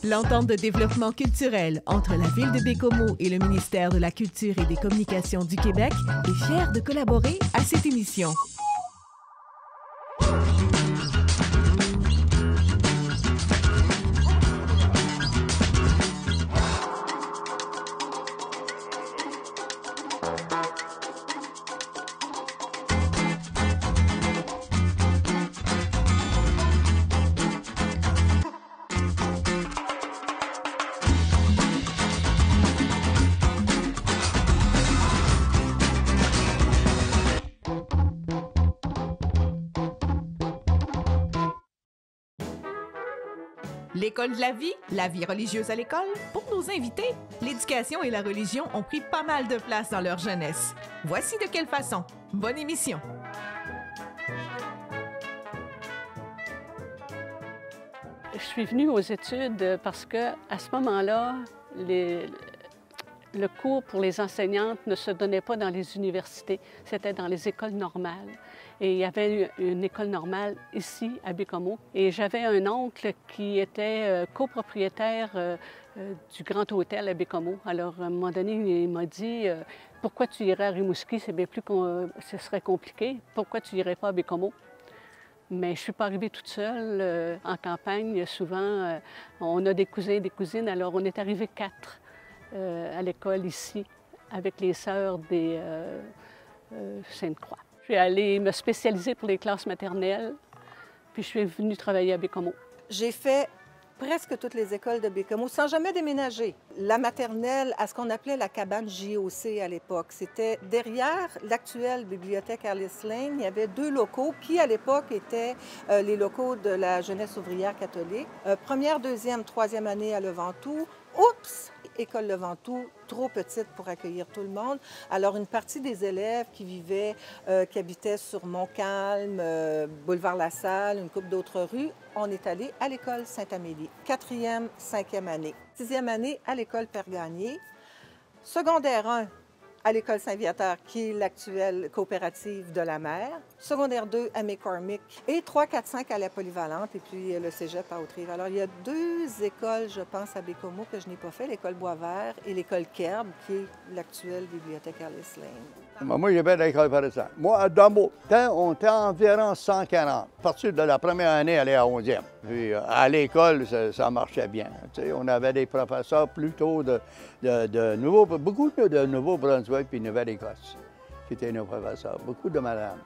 L'entente de développement culturel entre la Ville de Baie-Comeau et le ministère de la Culture et des Communications du Québec est fière de collaborer à cette émission. L'école de la vie religieuse à l'école. Pour nos invités, l'éducation et la religion ont pris pas mal de place dans leur jeunesse. Voici de quelle façon. Bonne émission! Je suis venue aux études parce qu'à ce moment-là, le cours pour les enseignantes ne se donnait pas dans les universités, c'était dans les écoles normales. Et il y avait une école normale ici, à Baie-Comeau. Et j'avais un oncle qui était copropriétaire du Grand Hôtel à Baie-Comeau. Alors, à un moment donné, il m'a dit « Pourquoi tu irais à Rimouski? C'est bien plus ce serait compliqué. Pourquoi tu irais pas à Baie-Comeau? » Mais je ne suis pas arrivée toute seule. En campagne, souvent, on a des cousins et des cousines. Alors, on est arrivés 4 à l'école ici, avec les sœurs des Sainte-Croix. Je suis allée me spécialiser pour les classes maternelles, puis je suis venue travailler à Baie-Comeau. J'ai fait presque toutes les écoles de Baie-Comeau sans jamais déménager. La maternelle à ce qu'on appelait la cabane JOC à l'époque. C'était derrière l'actuelle bibliothèque Alice Lane. Il y avait 2 locaux qui, à l'époque, étaient les locaux de la jeunesse ouvrière catholique. Première, deuxième, troisième année à Leventoux. Oups! École Leventoux, trop petite pour accueillir tout le monde. Alors, une partie des élèves qui vivaient, qui habitaient sur Montcalm, boulevard La Salle, une couple d'autres rues, on est allé à l'école Sainte-Amélie. 4e, 5e année. 6e année à l'école Père-Gagné. Secondaire 1 à l'école Saint-Viateur, qui est l'actuelle coopérative de la mer. Secondaire 2 à McCormick. Et 3, 4, 5 à la Polyvalente, et puis le cégep à Haute-Rive. Alors, il y a 2 écoles, je pense, à Baie-Comeau que je n'ai pas fait, l'école Boisvert et l'école Kerb, qui est l'actuelle bibliothèque Alice Lane. Moi, j'ai fait l'école par exemple. Moi, dans mon temps, on était environ 140. À partir de la première année, elle est à 11e. Puis à l'école, ça marchait bien. Tu sais, on avait des professeurs plutôt beaucoup de Nouveau-Brunswick puis Nouvelle-Écosse, qui étaient nos professeurs. Beaucoup de madames.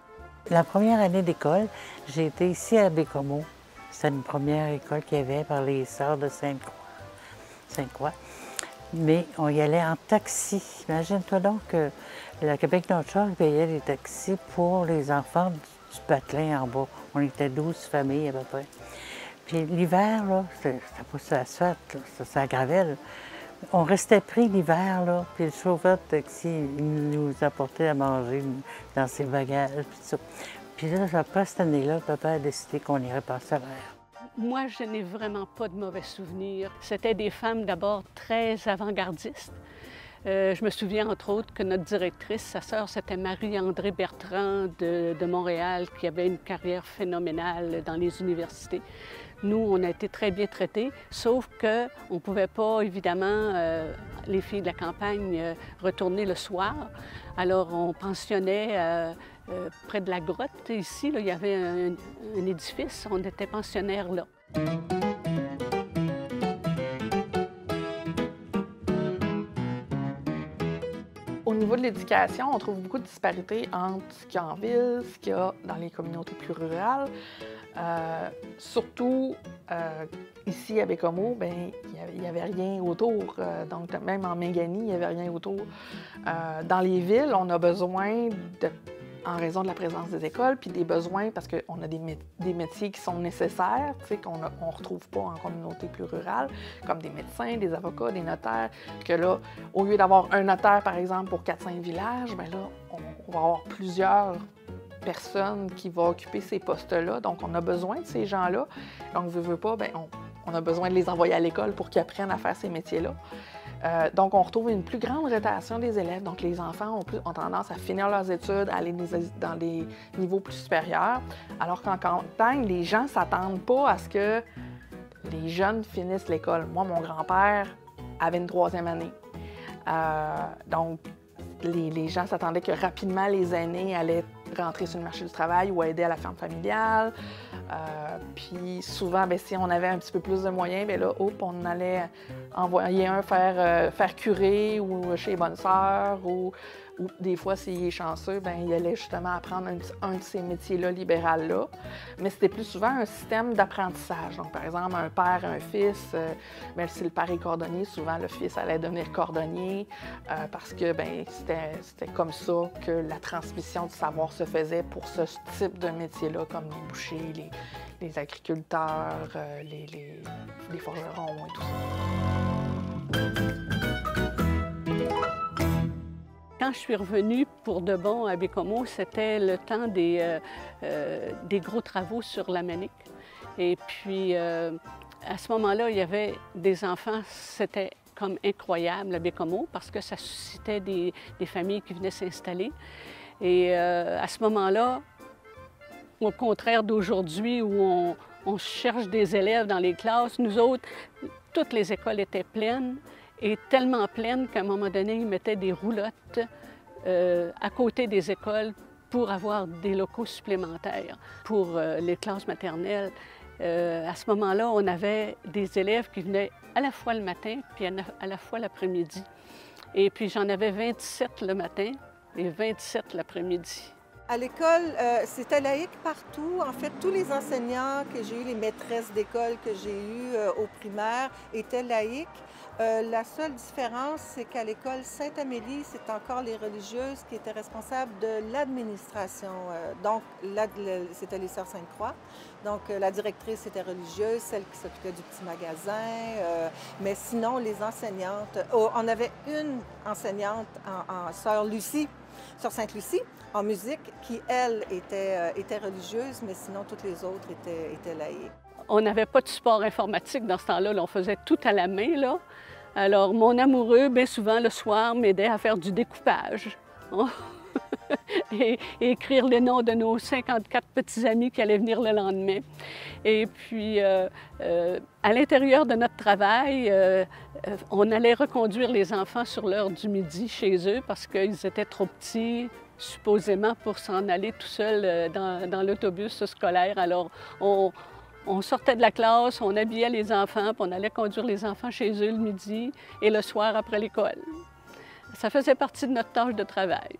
La première année d'école, j'ai été ici à Baie-Comeau. C'était une première école qu'il y avait par les sœurs de Sainte-Croix. Mais on y allait en taxi. Imagine-toi donc que la Québec-Nord-Char payait les taxis pour les enfants du patelin en bas. On était 12 familles à peu près. Puis l'hiver, là, c'était pas sur l'asphalte, c'était sur la gravelle. On restait pris l'hiver, là, puis le chauffeur de taxi, il nous apportait à manger dans ses bagages, puis tout ça. Puis là, après cette année-là, papa a décidé qu'on irait passer à l'air. Moi, je n'ai vraiment pas de mauvais souvenirs. C'était des femmes d'abord très avant-gardistes. Je me souviens, entre autres, que notre directrice, sa sœur, c'était Marie-André Bertrand de Montréal, qui avait une carrière phénoménale dans les universités. Nous, on a été très bien traités, sauf qu'on ne pouvait pas, évidemment, les filles de la campagne, retourner le soir. Alors, on pensionnait près de la grotte. Ici, là, il y avait un édifice, on était pensionnaires là. Au niveau de l'éducation, on trouve beaucoup de disparités entre ce qu'il y a en ville, ce qu'il y a dans les communautés plus rurales. Surtout ici à Baie-Comeau, il n'y avait rien autour. Donc, même en Mingani, il n'y avait rien autour. Dans les villes, on a besoin, en raison de la présence des écoles, puis des besoins, parce qu'on a des métiers qui sont nécessaires, qu'on ne retrouve pas en communauté plus rurale, comme des médecins, des avocats, des notaires, que là, au lieu d'avoir un notaire, par exemple, pour 4-5 villages, bien là, on va avoir plusieurs personnes qui vont occuper ces postes-là. Donc, on a besoin de ces gens-là. Donc, veut pas, bien, on a besoin de les envoyer à l'école pour qu'ils apprennent à faire ces métiers-là. Donc, on retrouve une plus grande rotation des élèves. Donc, les enfants ont tendance à finir leurs études, à aller dans des niveaux plus supérieurs, alors qu'en campagne, les gens ne s'attendent pas à ce que les jeunes finissent l'école. Moi, mon grand-père avait une 3e année. Donc, les gens s'attendaient que rapidement les aînés allaient rentrer sur le marché du travail ou aider à la ferme familiale. Puis souvent, bien, si on avait un petit peu plus de moyens, bien là, on allait envoyer un faire curer ou chez les bonnes sœurs ou des fois, s'il est chanceux, bien, il allait justement apprendre un de ces métiers-là, libéral-là. Mais c'était plus souvent un système d'apprentissage. Donc, par exemple, un père, un fils, bien, si le père est cordonnier, souvent le fils allait devenir cordonnier parce que bien, c'était comme ça que la transmission du savoir se faisait pour ce type de métier-là, comme les bouchers, les agriculteurs, les forgerons et tout ça. Quand je suis revenue pour de bon à Baie-Comeau, c'était le temps des gros travaux sur la Manique. Et puis, à ce moment-là, il y avait des enfants, c'était comme incroyable à Baie-Comeau parce que ça suscitait des familles qui venaient s'installer. Et à ce moment-là, au contraire d'aujourd'hui où on cherche des élèves dans les classes, nous autres, toutes les écoles étaient pleines. Et tellement pleines qu'à un moment donné, ils mettaient des roulottes à côté des écoles pour avoir des locaux supplémentaires pour les classes maternelles. À ce moment-là, on avait des élèves qui venaient à la fois le matin puis à la fois l'après-midi. Et puis j'en avais 27 le matin et 27 l'après-midi. À l'école, c'était laïque partout. En fait, tous les enseignants que j'ai eus, les maîtresses d'école que j'ai eues au primaire étaient laïques. La seule différence, c'est qu'à l'école Sainte-Amélie, c'est encore les religieuses qui étaient responsables de l'administration. Donc, c'était les Sœurs Sainte-Croix. Donc, la directrice était religieuse, celle qui s'occupait du petit magasin. Mais sinon, les enseignantes... on avait une enseignante en Sœur Lucie, Sœur Sainte-Lucie, en musique, qui, elle, était religieuse, mais sinon, toutes les autres étaient laïques. On n'avait pas de support informatique dans ce temps-là. On faisait tout à la main, là. Alors, mon amoureux, bien souvent, le soir, m'aidait à faire du découpage. et écrire les noms de nos 54 petits amis qui allaient venir le lendemain. Et puis, à l'intérieur de notre travail, on allait reconduire les enfants sur l'heure du midi chez eux parce qu'ils étaient trop petits, supposément, pour s'en aller tout seuls dans l'autobus scolaire. Alors, on sortait de la classe, on habillait les enfants, puis on allait conduire les enfants chez eux le midi et le soir après l'école. Ça faisait partie de notre tâche de travail.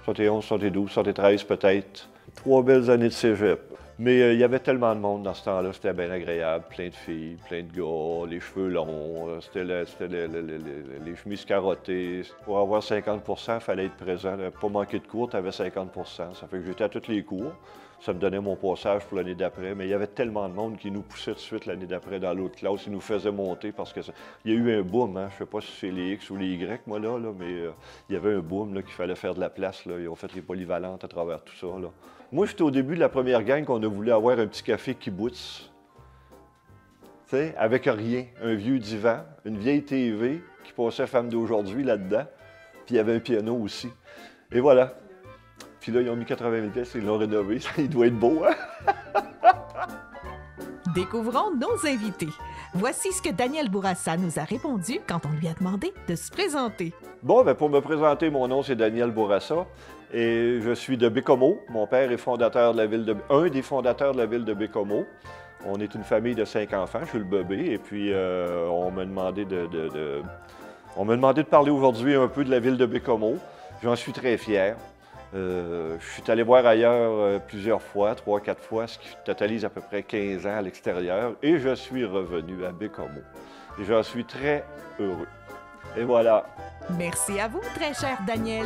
71, 72, 73 peut-être. 3 belles années de cégep. Mais il y avait tellement de monde dans ce temps-là, c'était bien agréable. Plein de filles, plein de gars, les cheveux longs, c'était les chemises carottées. Pour avoir 50 il fallait être présent. Pas manquer de cours, tu avais 50 Ça fait que j'étais à tous les cours. Ça me donnait mon passage pour l'année d'après. Mais il y avait tellement de monde qui nous poussait tout de suite l'année d'après dans l'autre classe. Ils nous faisaient monter parce qu'il y a eu un boom. Hein? Je ne sais pas si c'est les X ou les Y, moi, là mais il y avait un boom qu'il fallait faire de la place. Là. Ils ont fait les polyvalentes à travers tout ça. Là. Moi, j'étais au début de la première gang qu'on a voulu avoir un petit café kibbutz. Tu sais, avec rien. Un vieux divan, une vieille TV qui passait Femme d'aujourd'hui là-dedans. Puis il y avait un piano aussi. Et voilà. Puis là, ils ont mis 80 000 pièces et ils l'ont rénové. Il doit être beau, hein? Découvrons nos invités. Voici ce que Daniel Bourassa nous a répondu quand on lui a demandé de se présenter. Bon, bien, pour me présenter, mon nom, c'est Daniel Bourassa et je suis de Baie-Comeau. Mon père est fondateur de la ville de... un des fondateurs de la ville de Baie-Comeau. On est une famille de 5 enfants, je suis le bébé, et puis on m'a demandé de parler aujourd'hui un peu de la ville de Baie-Comeau. J'en suis très fier. Je suis allé voir ailleurs plusieurs fois, 3-4 fois, ce qui totalise à peu près 15 ans à l'extérieur, et je suis revenu à Baie-Comeau. Et j'en suis très heureux. Et voilà. Merci à vous, très cher Daniel.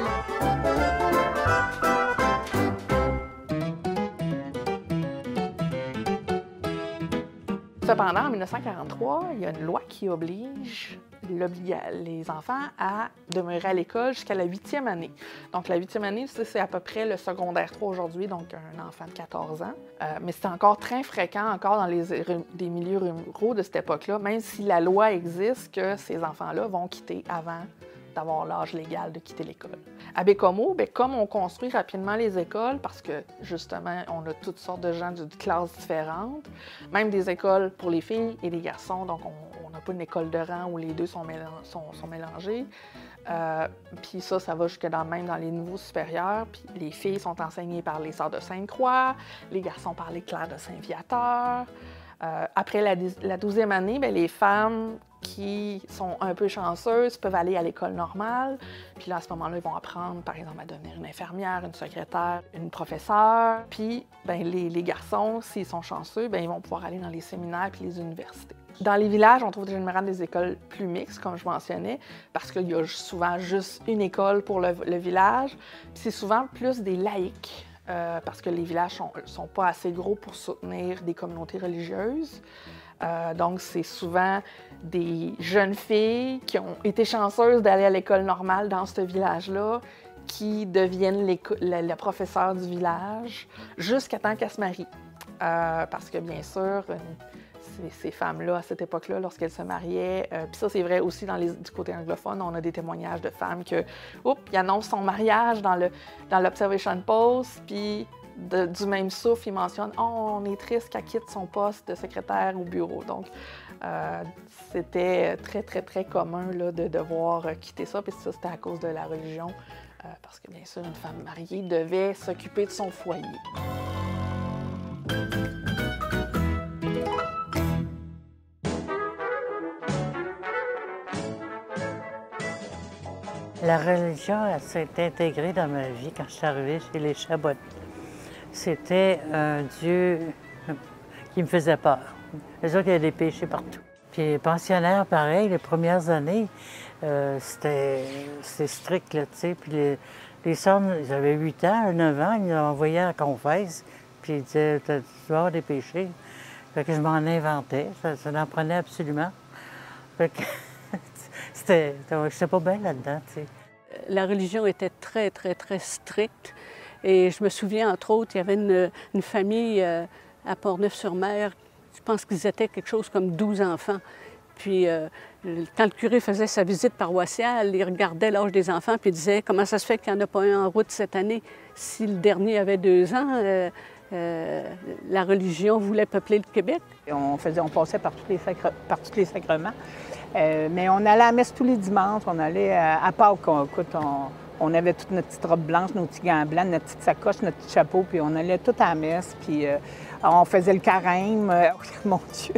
Cependant, en 1943, il y a une loi qui oblige les enfants à demeurer à l'école jusqu'à la 8e année. Donc, la 8e année, c'est à peu près le secondaire 3 aujourd'hui, donc un enfant de 14 ans. Mais c'est encore très fréquent, encore dans des milieux ruraux de cette époque-là, même si la loi existe, que ces enfants-là vont quitter avant d'avoir l'âge légal de quitter l'école. À Baie-Comeau, bien, comme on construit rapidement les écoles, parce que justement, on a toutes sortes de gens de classes différentes, même des écoles pour les filles et les garçons, donc on n'a pas une école de rang où les deux sont mélangés. Puis ça va jusque même dans les niveaux supérieurs. Puis les filles sont enseignées par les Sœurs de Sainte-Croix, les garçons par les Clercs de Saint-Viateur. Après la 12e année, bien, les femmes qui sont un peu chanceuses peuvent aller à l'école normale. Puis là, à ce moment-là, ils vont apprendre, par exemple, à devenir une infirmière, une secrétaire, une professeure. Puis bien, les garçons, s'ils sont chanceux, bien, ils vont pouvoir aller dans les séminaires puis les universités. Dans les villages, on trouve généralement des écoles plus mixtes, comme je mentionnais, parce qu'il y a souvent juste une école pour le village. Puis c'est souvent plus des laïcs, parce que les villages sont pas assez gros pour soutenir des communautés religieuses. Donc, c'est souvent des jeunes filles qui ont été chanceuses d'aller à l'école normale dans ce village-là, qui deviennent le professeur du village jusqu'à temps qu'elles se marient. Parce que, bien sûr, ces femmes-là, à cette époque-là, lorsqu'elles se mariaient, puis ça, c'est vrai aussi du côté anglophone, on a des témoignages de femmes ils annoncent son mariage dans l'Observation Post, puis du même souffle, ils mentionnent « Oh, on est triste qu'elle quitte son poste de secrétaire au bureau ». Donc, c'était très, très, très commun là, de devoir quitter ça, puis ça, c'était à cause de la religion, parce que, bien sûr, une femme mariée devait s'occuper de son foyer. La religion, elle s'est intégrée dans ma vie quand je suis arrivée chez les Chabot. C'était un Dieu qui me faisait peur. Les autres, il y a des péchés partout. Puis les pensionnaires, pareil, les premières années, c'était strict, là, tu sais. Puis les sœurs, ils avaient 8 ans, 9 ans, ils nous envoyaient à la confesse, puis ils disaient « Tu vas avoir des péchés ». Fait que je m'en inventais, ça en prenait absolument. Fait que j'étais pas bien là-dedans, tu sais. La religion était très, très, très stricte. Et je me souviens, entre autres, il y avait une famille à Portneuf-sur-Mer. Je pense qu'ils étaient quelque chose comme 12 enfants. Puis, quand le curé faisait sa visite paroissiale, il regardait l'âge des enfants puis il disait « Comment ça se fait qu'il n'y en a pas un en route cette année? Si le dernier avait 2 ans, la religion voulait peupler le Québec. » On passait par tous les sacrements. Mais on allait à la messe tous les dimanches, on allait à Pâques, on avait toute notre petite robe blanche, nos petits gants blancs, notre petite sacoche, notre petit chapeau, puis on allait tout à la messe, puis on faisait le carême, mon Dieu.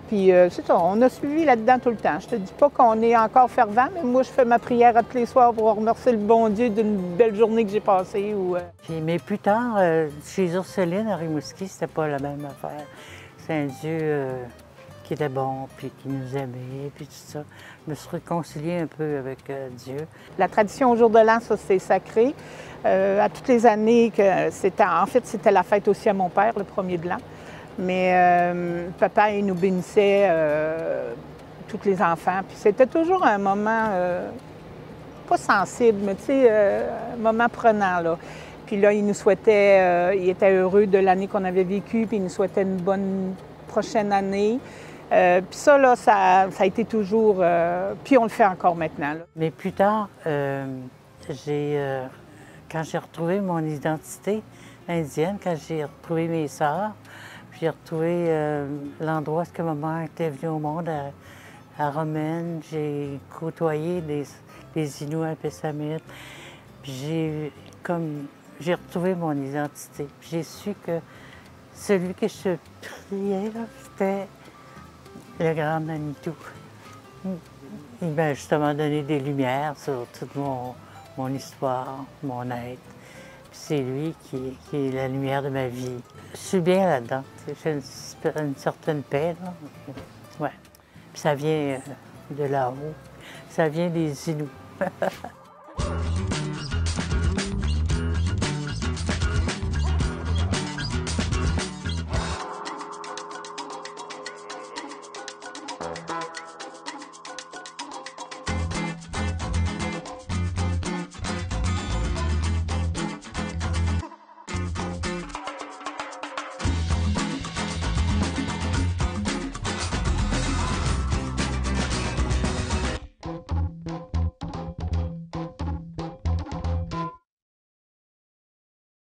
Puis c'est ça, on a suivi là-dedans tout le temps. Je te dis pas qu'on est encore fervent, mais moi je fais ma prière à tous les soirs pour remercier le bon Dieu d'une belle journée que j'ai passée. Mais plus tard, chez Ursuline à Rimouski, c'était pas la même affaire. C'est un Dieu qui était bon, puis qui nous aimait, puis tout ça. Je me suis réconciliée un peu avec Dieu. La tradition au jour de l'an, ça, c'est sacré. À toutes les années, en fait, c'était la fête aussi à mon père, le 1er de l'an. Mais papa, il nous bénissait, tous les enfants. Puis c'était toujours un moment, pas sensible, mais tu sais, un moment prenant, là. Puis là, il nous souhaitait, il était heureux de l'année qu'on avait vécue, puis il nous souhaitait une bonne prochaine année. Puis ça, là, ça a été toujours... puis on le fait encore maintenant, là. Mais plus tard, quand j'ai retrouvé mon identité indienne, quand j'ai retrouvé mes sœurs, j'ai retrouvé l'endroit où maman était venue au monde, à Romaine. J'ai côtoyé des Inuits à Pessamit. Puis j'ai retrouvé mon identité. J'ai su que celui que je priais, c'était le grand Manitou. Il m'a justement donné des lumières sur toute mon histoire, mon être. C'est lui qui est la lumière de ma vie. Je suis bien là-dedans. J'ai une certaine paix, là. Ouais. Puis ça vient de là-haut. Ça vient des Inuits.